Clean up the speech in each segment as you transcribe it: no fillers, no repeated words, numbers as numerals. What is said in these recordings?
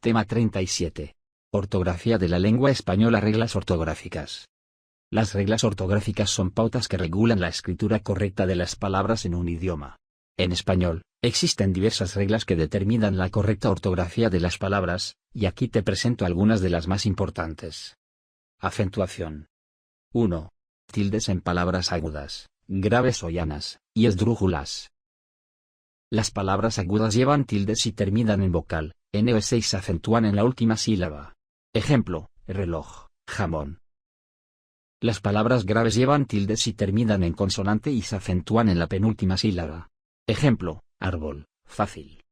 Tema 37. Ortografía de la lengua española. Reglas ortográficas. Las reglas ortográficas son pautas que regulan la escritura correcta de las palabras en un idioma. En español, existen diversas reglas que determinan la correcta ortografía de las palabras, y aquí te presento algunas de las más importantes. Acentuación. 1. Tildes en palabras agudas, graves o llanas, y esdrújulas. Las palabras agudas llevan tildes y terminan en vocal, n o s y se acentúan en la última sílaba. Ejemplo, reloj, jamón. Las palabras graves llevan tildes y terminan en consonante y se acentúan en la penúltima sílaba. Ejemplo, árbol, fácil.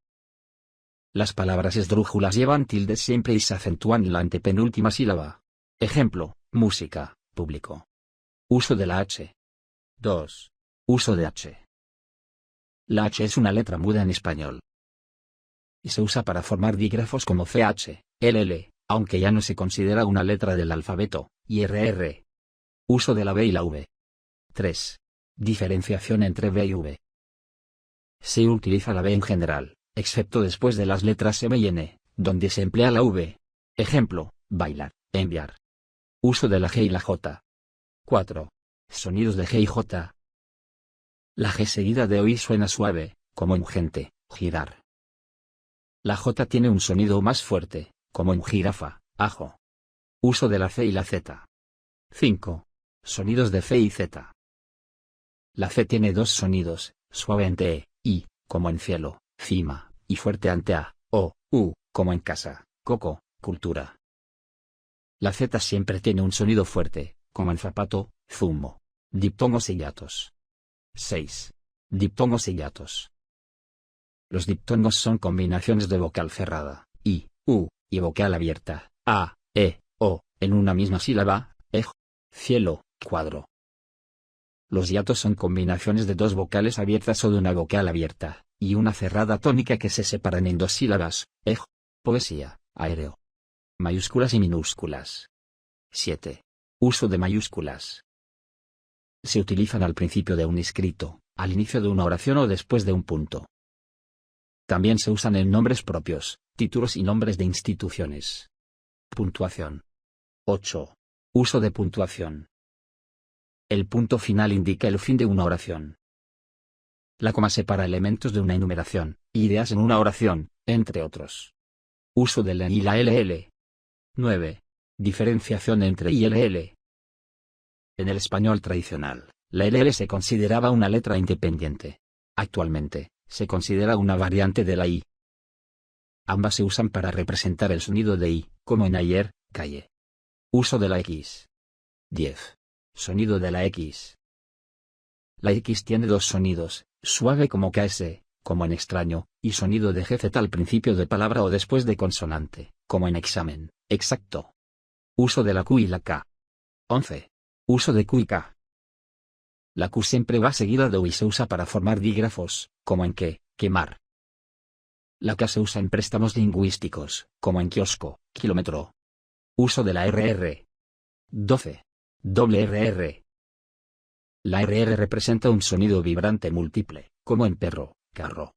Las palabras esdrújulas llevan tildes siempre y se acentúan en la antepenúltima sílaba. Ejemplo, música, público. Uso de la H. 2. Uso de H. La H es una letra muda en español. Y se usa para formar dígrafos como CH, LL, aunque ya no se considera una letra del alfabeto, y RR. Uso de la B y la V. 3. Diferenciación entre B y V. Se utiliza la B en general, excepto después de las letras M y N, donde se emplea la V. Ejemplo, bailar, enviar. Uso de la G y la J. 4. Sonidos de G y J. La G seguida de OI suena suave, como en gente, girar. La J tiene un sonido más fuerte, como en jirafa, ajo. Uso de la C y la Z. 5. Sonidos de C y Z. La C tiene dos sonidos, suave ante E, I, como en cielo, cima, y fuerte ante A, O, U, como en casa, coco, cultura. La Z siempre tiene un sonido fuerte, como en zapato, zumo. Diptongos y hiatos. 6. Diptongos y hiatos. Los diptongos son combinaciones de vocal cerrada, I, U, y vocal abierta, A, E, O, en una misma sílaba, ej, cielo, cuadro. Los hiatos son combinaciones de dos vocales abiertas o de una vocal abierta, y una cerrada tónica que se separan en dos sílabas, ej, poesía, aéreo. Mayúsculas y minúsculas. 7. Uso de mayúsculas. Se utilizan al principio de un escrito, al inicio de una oración o después de un punto. También se usan en nombres propios, títulos y nombres de instituciones. Puntuación. 8. Uso de puntuación. El punto final indica el fin de una oración. La coma separa elementos de una enumeración, ideas en una oración, entre otros. Uso de la y la LL. 9. Diferenciación entre I y LL. En el español tradicional, la LL se consideraba una letra independiente. Actualmente, se considera una variante de la I. Ambas se usan para representar el sonido de I, como en ayer, calle. Uso de la X. 10. Sonido de la X. La X tiene dos sonidos, suave como KS, como en extraño, y sonido de GZ al principio de palabra o después de consonante, como en examen, exacto. Uso de la Q y la K. 11. Uso de Q y K. La Q siempre va seguida de U y se usa para formar dígrafos, como en que, quemar. La K se usa en préstamos lingüísticos, como en kiosco, kilómetro. Uso de la RR. 12. Doble RR. La RR representa un sonido vibrante múltiple, como en perro, carro.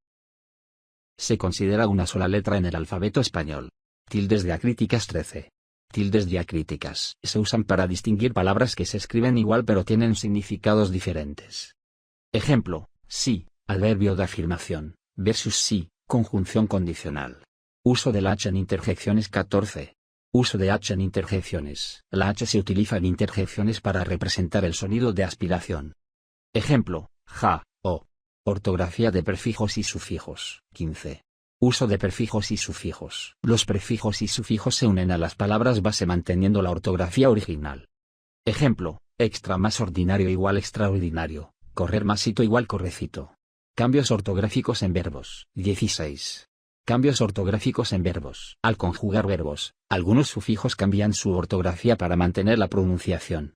Se considera una sola letra en el alfabeto español. Tildes diacríticas 13. Tildes diacríticas se usan para distinguir palabras que se escriben igual pero tienen significados diferentes. Ejemplo, sí, adverbio de afirmación, versus sí, conjunción condicional. Uso de la H en interjecciones 14. Uso de H en interjecciones. La H se utiliza en interjecciones para representar el sonido de aspiración. Ejemplo, ja, o. Ortografía de prefijos y sufijos. 15. Uso de prefijos y sufijos. Los prefijos y sufijos se unen a las palabras base manteniendo la ortografía original. Ejemplo, extra más ordinario igual extraordinario, correr másito igual correcito. Cambios ortográficos en verbos. 16. Cambios ortográficos en verbos. Al conjugar verbos, algunos sufijos cambian su ortografía para mantener la pronunciación.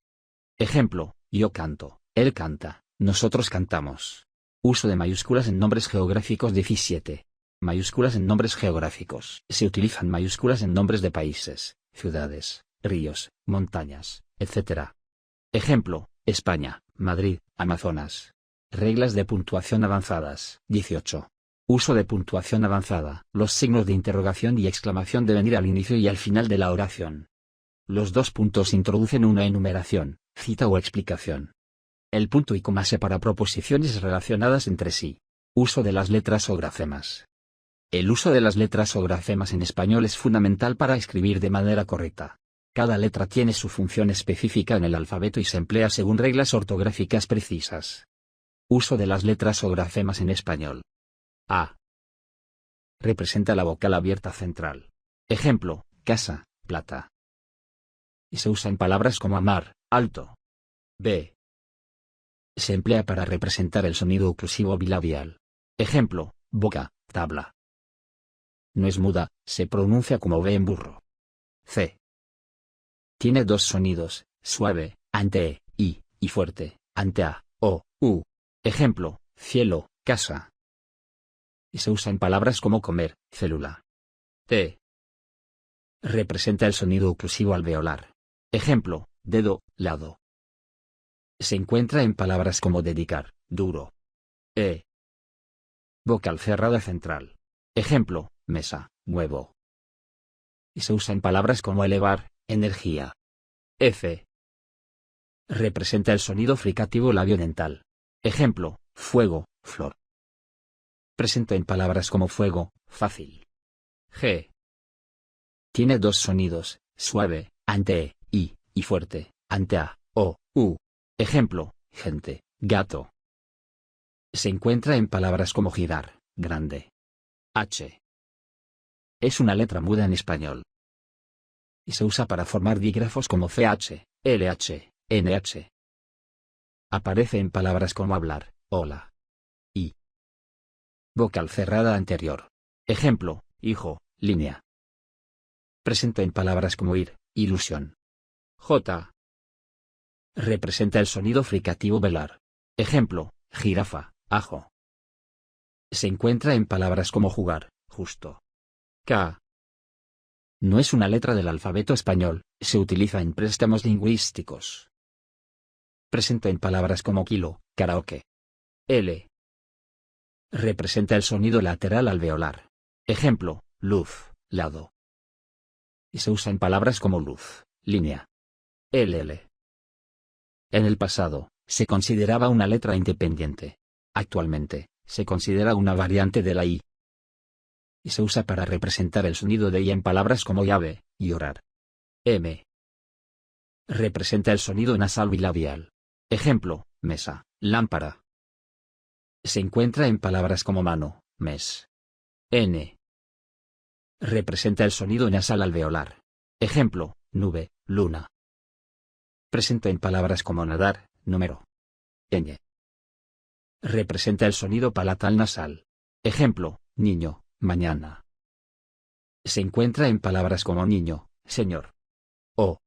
Ejemplo, yo canto, él canta, nosotros cantamos. Uso de mayúsculas en nombres geográficos 17. Mayúsculas en nombres geográficos. Se utilizan mayúsculas en nombres de países, ciudades, ríos, montañas, etc. Ejemplo, España, Madrid, Amazonas. Reglas de puntuación avanzadas. 18. Uso de puntuación avanzada. Los signos de interrogación y exclamación deben ir al inicio y al final de la oración. Los dos puntos introducen una enumeración, cita o explicación. El punto y coma separa proposiciones relacionadas entre sí. Uso de las letras o grafemas. El uso de las letras o grafemas en español es fundamental para escribir de manera correcta. Cada letra tiene su función específica en el alfabeto y se emplea según reglas ortográficas precisas. Uso de las letras o grafemas en español. A. Representa la vocal abierta central. Ejemplo, casa, plata. Y se usa en palabras como amar, alto. B. Se emplea para representar el sonido oclusivo bilabial. Ejemplo, boca, tabla. No es muda, se pronuncia como B en burro. C. Tiene dos sonidos, suave, ante E, y fuerte, ante A, O, U. Ejemplo, cielo, casa. Y se usa en palabras como comer, célula. T. Representa el sonido oclusivo alveolar. Ejemplo, dedo, lado. Se encuentra en palabras como dedicar, duro. E. Vocal cerrada central. Ejemplo, mesa, huevo. Y se usa en palabras como elevar, energía. F. Representa el sonido fricativo labio-dental. Ejemplo, fuego, flor. Presente en palabras como fuego, fácil. G. Tiene dos sonidos, suave, ante E, y fuerte, ante A, O, U. Ejemplo, gente, gato. Se encuentra en palabras como girar, grande. H. Es una letra muda en español. Y se usa para formar dígrafos como CH, LH, NH. Aparece en palabras como hablar, hola. Y. Vocal cerrada anterior. Ejemplo, hijo, línea. Presente en palabras como ir, ilusión. J. Representa el sonido fricativo velar. Ejemplo, jirafa, ajo. Se encuentra en palabras como jugar, justo. K. No es una letra del alfabeto español, se utiliza en préstamos lingüísticos. Presente en palabras como kilo, karaoke. L. Representa el sonido lateral alveolar. Ejemplo, luz, lado. Y se usa en palabras como luz, línea. LL. En el pasado, se consideraba una letra independiente. Actualmente, se considera una variante de la I. Y se usa para representar el sonido de I en palabras como llave, llorar. M. Representa el sonido nasal bilabial. Ejemplo, mesa, lámpara. Se encuentra en palabras como mano, mes. N. Representa el sonido nasal alveolar. Ejemplo, nube, luna. Presente en palabras como nadar, número. Ñ. Representa el sonido palatal nasal. Ejemplo, niño, mañana. Se encuentra en palabras como niño, señor. O.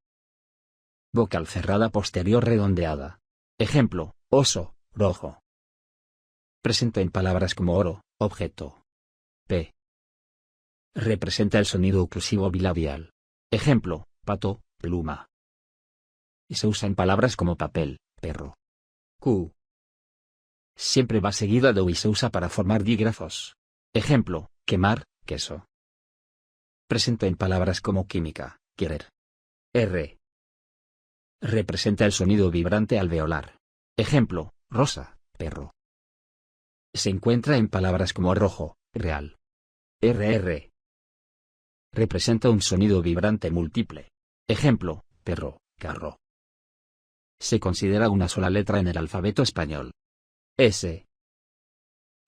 Vocal cerrada posterior redondeada. Ejemplo, oso, rojo. Presente en palabras como oro, objeto. P. Representa el sonido oclusivo bilabial. Ejemplo, pato, pluma. Y se usa en palabras como papel, perro. Q. Siempre va seguida de U y se usa para formar dígrafos. Ejemplo, quemar, queso. Presente en palabras como química, querer. R. Representa el sonido vibrante alveolar. Ejemplo, rosa, perro. Se encuentra en palabras como rojo, real. RR. Representa un sonido vibrante múltiple. Ejemplo, perro, carro. Se considera una sola letra en el alfabeto español. S.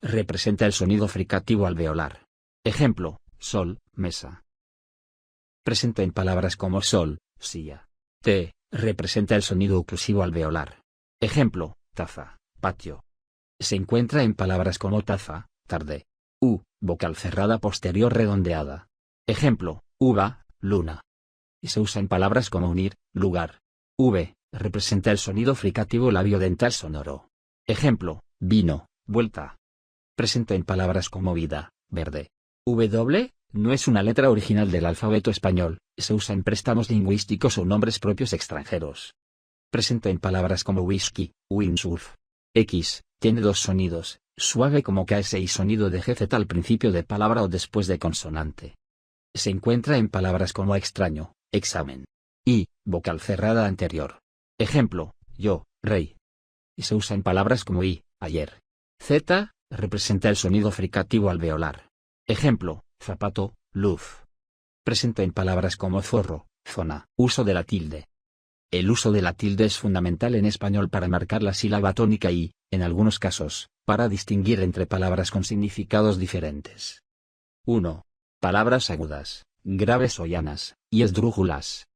Representa el sonido fricativo alveolar. Ejemplo, sol, mesa. Presente en palabras como sol, silla. T. Representa el sonido oclusivo alveolar. Ejemplo, taza, patio. Se encuentra en palabras como taza, tarde. U. Vocal cerrada posterior redondeada. Ejemplo, uva, luna. Y se usa en palabras como unir, lugar. V. Representa el sonido fricativo labio-dental sonoro. Ejemplo, vino, vuelta. Presente en palabras como vida, verde. W. No es una letra original del alfabeto español, se usa en préstamos lingüísticos o nombres propios extranjeros. Presente en palabras como whisky, windsurf. X. Tiene dos sonidos, suave como KS y sonido de GZ al principio de palabra o después de consonante. Se encuentra en palabras como extraño, examen. Y, vocal cerrada anterior. Ejemplo, yo, rey. Y se usa en palabras como y, ayer. Z, representa el sonido fricativo alveolar. Ejemplo, zapato, luz. Presente en palabras como zorro, zona. Uso de la tilde. El uso de la tilde es fundamental en español para marcar la sílaba tónica y, en algunos casos, para distinguir entre palabras con significados diferentes. 1. Palabras agudas, graves o llanas, y esdrújulas.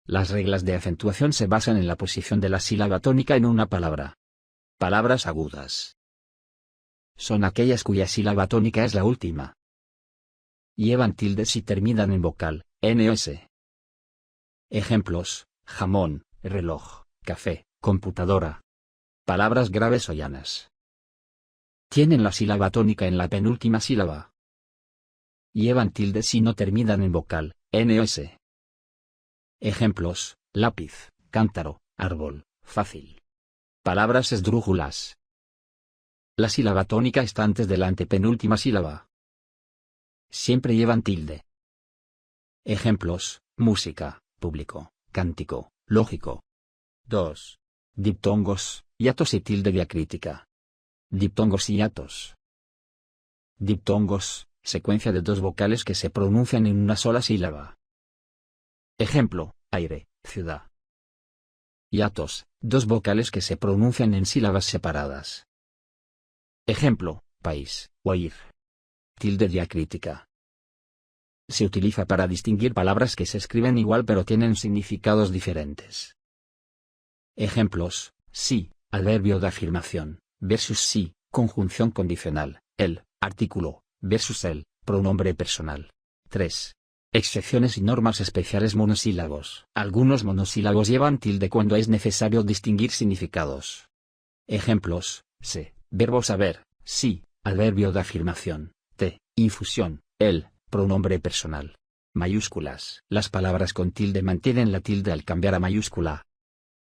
Las reglas de acentuación se basan en la posición de la sílaba tónica en una palabra. Palabras agudas son aquellas cuya sílaba tónica es la última. Llevan tildes y terminan en vocal, NOS. Ejemplos: jamón, reloj, café, computadora. Palabras graves o llanas tienen la sílaba tónica en la penúltima sílaba. Llevan tildes y no terminan en vocal, NOS. Ejemplos: lápiz, cántaro, árbol, fácil. Palabras esdrújulas. La sílaba tónica está antes de la antepenúltima sílaba. Siempre llevan tilde. Ejemplos: música, público, cántico, lógico. 2. Diptongos, hiatos y tilde diacrítica. Diptongos y hiatos. Diptongos, secuencia de dos vocales que se pronuncian en una sola sílaba. Ejemplo: aire, ciudad. Hiatos, dos vocales que se pronuncian en sílabas separadas. Ejemplo: país, oír. Tilde diacrítica. Se utiliza para distinguir palabras que se escriben igual pero tienen significados diferentes. Ejemplos: sí, adverbio de afirmación, versus sí, conjunción condicional, el, artículo, versus el, pronombre personal. 3. Excepciones y normas especiales monosílabos. Algunos monosílabos llevan tilde cuando es necesario distinguir significados. Ejemplos: se, verbo saber, sí, adverbio de afirmación, te, infusión, el, pronombre personal. Mayúsculas. Las palabras con tilde mantienen la tilde al cambiar a mayúscula.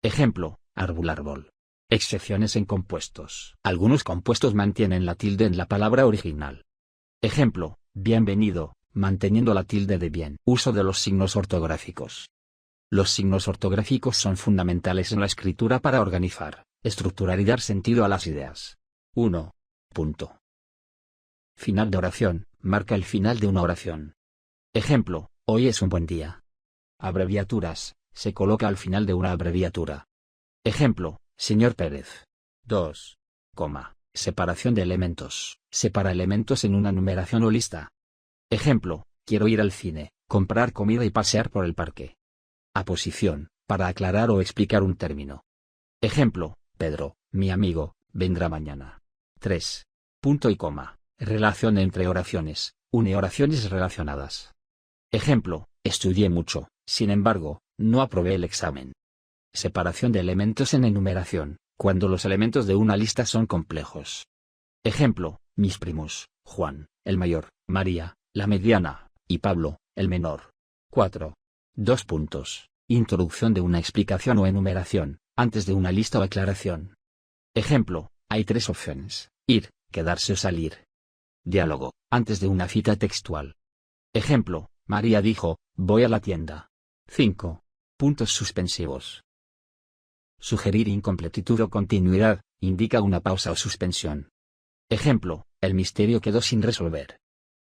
Ejemplo: árbol, árbol. Excepciones en compuestos. Algunos compuestos mantienen la tilde en la palabra original. Ejemplo: bienvenido, manteniendo la tilde de bien. Uso de los signos ortográficos. Los signos ortográficos son fundamentales en la escritura para organizar, estructurar y dar sentido a las ideas. 1. Punto. Final de oración, marca el final de una oración. Ejemplo: hoy es un buen día. Abreviaturas, se coloca al final de una abreviatura. Ejemplo: señor Pérez. 2. Separación de elementos. Separa elementos en una numeración o lista. Ejemplo: quiero ir al cine, comprar comida y pasear por el parque. Aposición, para aclarar o explicar un término. Ejemplo: Pedro, mi amigo, vendrá mañana. 3. Punto y coma. Relación entre oraciones, une oraciones relacionadas. Ejemplo: estudié mucho, sin embargo, no aprobé el examen. Separación de elementos en enumeración, cuando los elementos de una lista son complejos. Ejemplo: mis primos, Juan, el mayor, María, la mediana, y Pablo, el menor. 4. 2 puntos. Introducción de una explicación o enumeración, antes de una lista o aclaración. Ejemplo: hay 3 opciones: ir, quedarse o salir. Diálogo, antes de una cita textual. Ejemplo: María dijo, voy a la tienda. 5. Puntos suspensivos. Sugerir incompletitud o continuidad, indica una pausa o suspensión. Ejemplo: el misterio quedó sin resolver.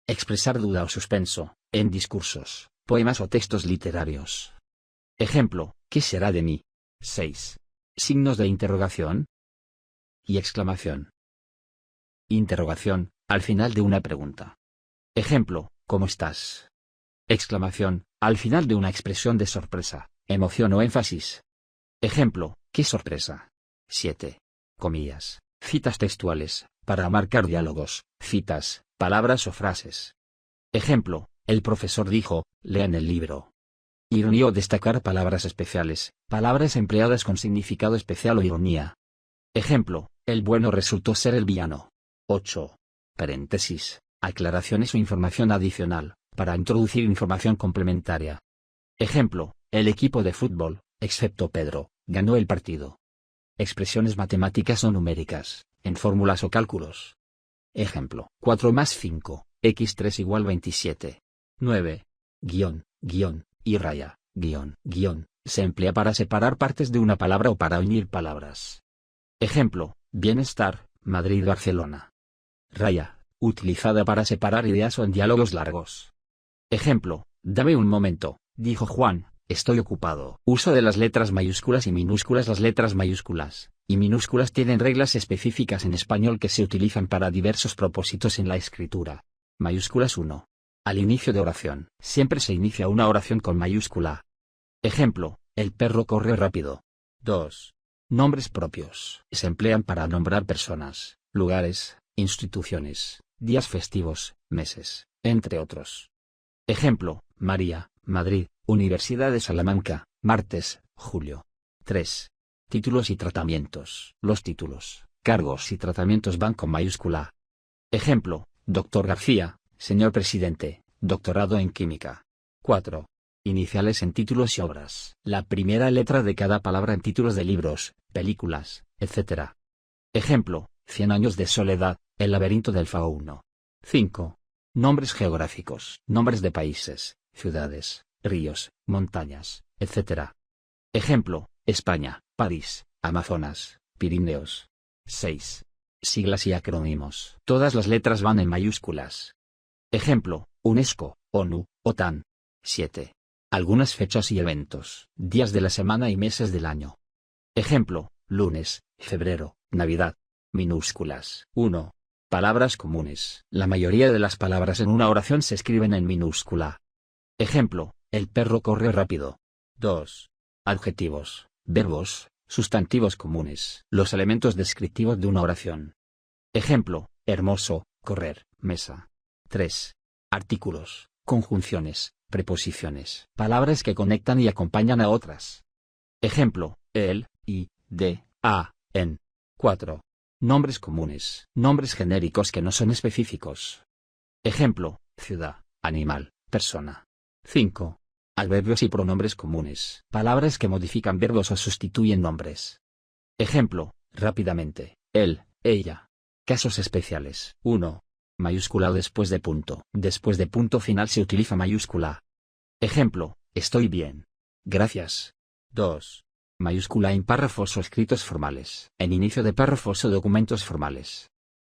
Expresar duda o suspenso, en discursos, poemas o textos literarios. Ejemplo: ¿qué será de mí? 6. Signos de interrogación y exclamación. Interrogación, al final de una pregunta. Ejemplo: ¿cómo estás? Exclamación, al final de una expresión de sorpresa, emoción o énfasis. Ejemplo: ¿qué sorpresa? 7. Comillas, citas textuales, para marcar diálogos, citas, palabras o frases. Ejemplo: el profesor dijo, lean el libro. Ironía o destacar palabras especiales, palabras empleadas con significado especial o ironía. Ejemplo: el bueno resultó ser el villano. 8. Paréntesis, aclaraciones o información adicional, para introducir información complementaria. Ejemplo: el equipo de fútbol, excepto Pedro, ganó el partido. Expresiones matemáticas o numéricas, en fórmulas o cálculos. Ejemplo, 4 más 5, x3 igual 27. 9. Guión, guión, y raya, guión, guión, se emplea para separar partes de una palabra o para unir palabras. Ejemplo, bienestar, Madrid-Barcelona. Raya, utilizada para separar ideas o en diálogos largos. Ejemplo, dame un momento, dijo Juan, estoy ocupado. Uso de las letras mayúsculas y minúsculas. Las letras mayúsculas y minúsculas tienen reglas específicas en español que se utilizan para diversos propósitos en la escritura. Mayúsculas 1. Al inicio de oración, siempre se inicia una oración con mayúscula. Ejemplo, el perro corre rápido. 2. Nombres propios. Se emplean para nombrar personas, lugares, instituciones, días festivos, meses, entre otros. Ejemplo, María, Madrid, Universidad de Salamanca, martes, julio. 3. Títulos y tratamientos. Los títulos, cargos y tratamientos van con mayúscula. Ejemplo, Dr. García, señor presidente, doctorado en química. 4. Iniciales en títulos y obras. La primera letra de cada palabra en títulos de libros, películas, etc. Ejemplo, 100 años de soledad, El laberinto del fauno. 5. Nombres geográficos. Nombres de países, ciudades, ríos, montañas, etc. Ejemplo, España, París, Amazonas, Pirineos. 6. Siglas y acrónimos. Todas las letras van en mayúsculas. Ejemplo, UNESCO, ONU, OTAN. 7. Algunas fechas y eventos, días de la semana y meses del año. Ejemplo, lunes, febrero, Navidad. Minúsculas. 1. Palabras comunes. La mayoría de las palabras en una oración se escriben en minúscula. Ejemplo, el perro corre rápido. 2. Adjetivos, verbos, sustantivos comunes. Los elementos descriptivos de una oración. Ejemplo, hermoso, correr, mesa. 3. Artículos, conjunciones, preposiciones. Palabras que conectan y acompañan a otras. Ejemplo, el, y, de, a, en. 4. Nombres comunes. Nombres genéricos que no son específicos. Ejemplo, ciudad, animal, persona. 5. Adverbios y pronombres comunes. Palabras que modifican verbos o sustituyen nombres. Ejemplo, rápidamente, él, ella. Casos especiales. 1. Mayúscula después de punto. Después de punto final se utiliza mayúscula. Ejemplo, estoy bien. Gracias. 2. Mayúscula en párrafos o escritos formales. En inicio de párrafos o documentos formales.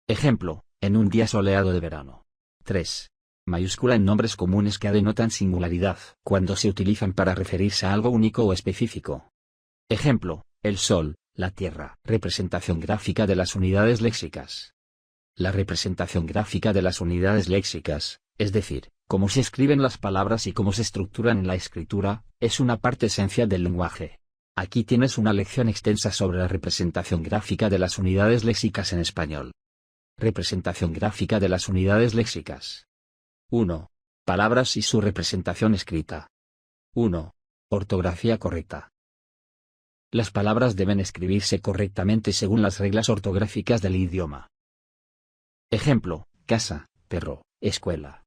Ejemplo, en un día soleado de verano. 3. Mayúscula en nombres comunes que denotan singularidad, cuando se utilizan para referirse a algo único o específico. Ejemplo, el sol, la tierra. Representación gráfica de las unidades léxicas. La representación gráfica de las unidades léxicas, es decir, cómo se escriben las palabras y cómo se estructuran en la escritura, es una parte esencial del lenguaje. Aquí tienes una lección extensa sobre la representación gráfica de las unidades léxicas en español. Representación gráfica de las unidades léxicas. 1. Palabras y su representación escrita. 1. Ortografía correcta. Las palabras deben escribirse correctamente según las reglas ortográficas del idioma. Ejemplo, casa, perro, escuela.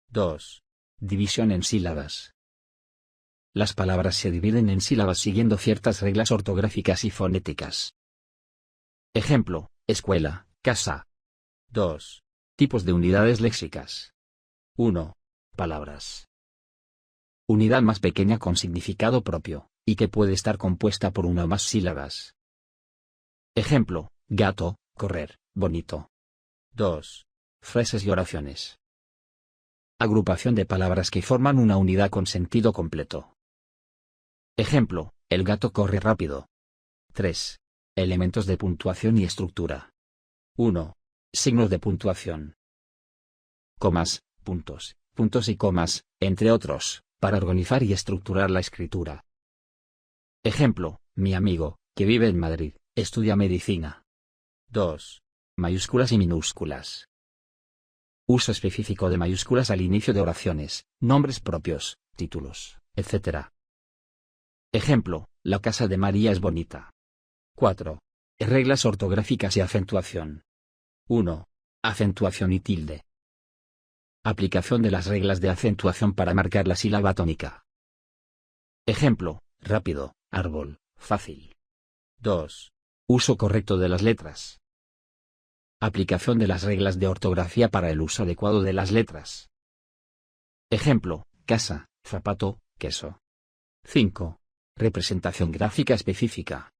2. División en sílabas. Las palabras se dividen en sílabas siguiendo ciertas reglas ortográficas y fonéticas. Ejemplo, escuela, casa. 2. Tipos de unidades léxicas. 1. Palabras. Unidad más pequeña con significado propio, y que puede estar compuesta por una o más sílabas. Ejemplo, gato, correr, bonito. 2. Frases y oraciones. Agrupación de palabras que forman una unidad con sentido completo. Ejemplo, el gato corre rápido. 3. Elementos de puntuación y estructura. 1. Signos de puntuación. Comas, puntos, puntos y comas, entre otros, para organizar y estructurar la escritura. Ejemplo, mi amigo, que vive en Madrid, estudia medicina. 2. Mayúsculas y minúsculas. Uso específico de mayúsculas al inicio de oraciones, nombres propios, títulos, etc. Ejemplo, la casa de María es bonita. 4. Reglas ortográficas y acentuación. 1. Acentuación y tilde. Aplicación de las reglas de acentuación para marcar la sílaba tónica. Ejemplo, rápido, árbol, fácil. 2. Uso correcto de las letras. Aplicación de las reglas de ortografía para el uso adecuado de las letras. Ejemplo: casa, zapato, queso. 5. Representación gráfica específica.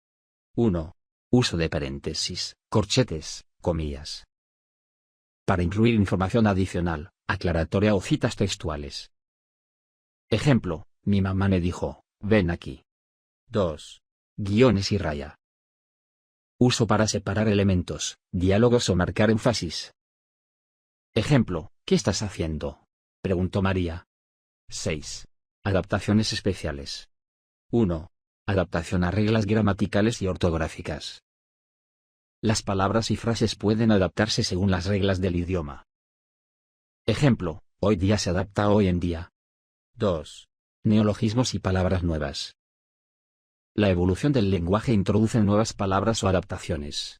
1. Uso de paréntesis, corchetes, comillas. Para incluir información adicional, aclaratoria o citas textuales. Ejemplo: mi mamá me dijo, ven aquí. 2. Guiones y raya. Uso para separar elementos, diálogos o marcar énfasis. Ejemplo: ¿qué estás haciendo?, preguntó María. 6. Adaptaciones especiales. 1. Adaptación a reglas gramaticales y ortográficas. Las palabras y frases pueden adaptarse según las reglas del idioma. Ejemplo: hoy día se adapta a hoy en día. 2. Neologismos y palabras nuevas. La evolución del lenguaje introduce nuevas palabras o adaptaciones.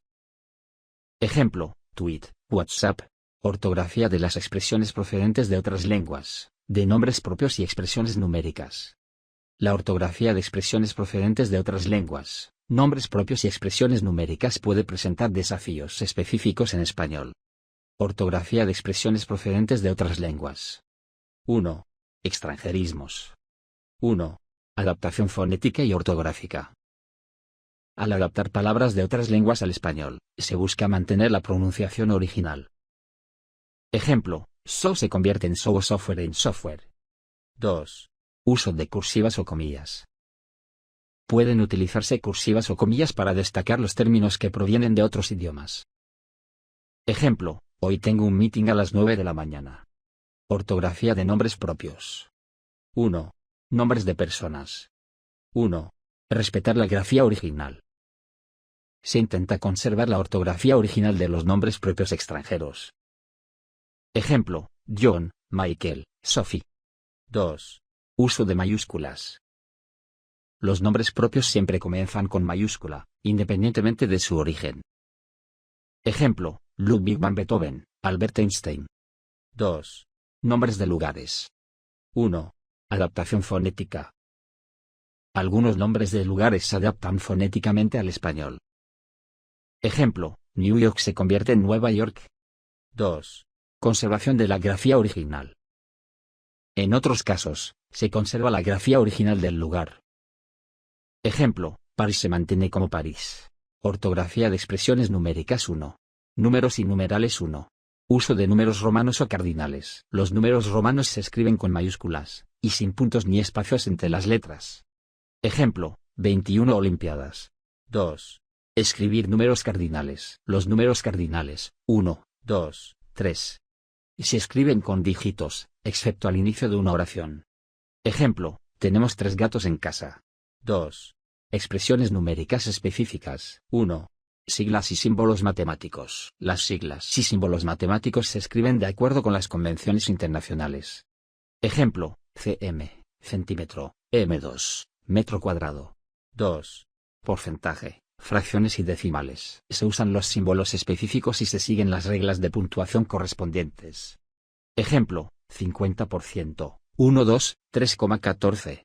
Ejemplo: tweet, WhatsApp. Ortografía de las expresiones procedentes de otras lenguas, de nombres propios y expresiones numéricas. La ortografía de expresiones procedentes de otras lenguas, nombres propios y expresiones numéricas puede presentar desafíos específicos en español. Ortografía de expresiones procedentes de otras lenguas. 1. Extranjerismos. 1. Adaptación fonética y ortográfica. Al adaptar palabras de otras lenguas al español, se busca mantener la pronunciación original. Ejemplo: so se convierte en so o software en software. 2. Uso de cursivas o comillas. Pueden utilizarse cursivas o comillas para destacar los términos que provienen de otros idiomas. Ejemplo: hoy tengo un meeting a las 9 de la mañana. Ortografía de nombres propios. 1. Nombres de personas. 1. Respetar la grafía original. Se intenta conservar la ortografía original de los nombres propios extranjeros. Ejemplo: John, Michael, Sophie. 2. Uso de mayúsculas. Los nombres propios siempre comienzan con mayúscula, independientemente de su origen. Ejemplo: Ludwig van Beethoven, Albert Einstein. 2. Nombres de lugares. 1. Adaptación fonética. Algunos nombres de lugares se adaptan fonéticamente al español. Ejemplo: New York se convierte en Nueva York. 2. Conservación de la grafía original. En otros casos, se conserva la grafía original del lugar. Ejemplo: París se mantiene como París. Ortografía de expresiones numéricas 1. Números y numerales 1. Uso de números romanos o cardinales. Los números romanos se escriben con mayúsculas, y sin puntos ni espacios entre las letras. Ejemplo: 21 Olimpiadas. 2. Escribir números cardinales. Los números cardinales, 1, 2, 3. Se escriben con dígitos, excepto al inicio de una oración. Ejemplo: tenemos 3 gatos en casa. 2. Expresiones numéricas específicas. 1. Siglas y símbolos matemáticos. Las siglas y símbolos matemáticos se escriben de acuerdo con las convenciones internacionales. Ejemplo: cm, centímetro, m2, metro cuadrado. 2. Porcentaje, fracciones y decimales. Se usan los símbolos específicos y se siguen las reglas de puntuación correspondientes. Ejemplo: 50%, 1, 2, 3,14.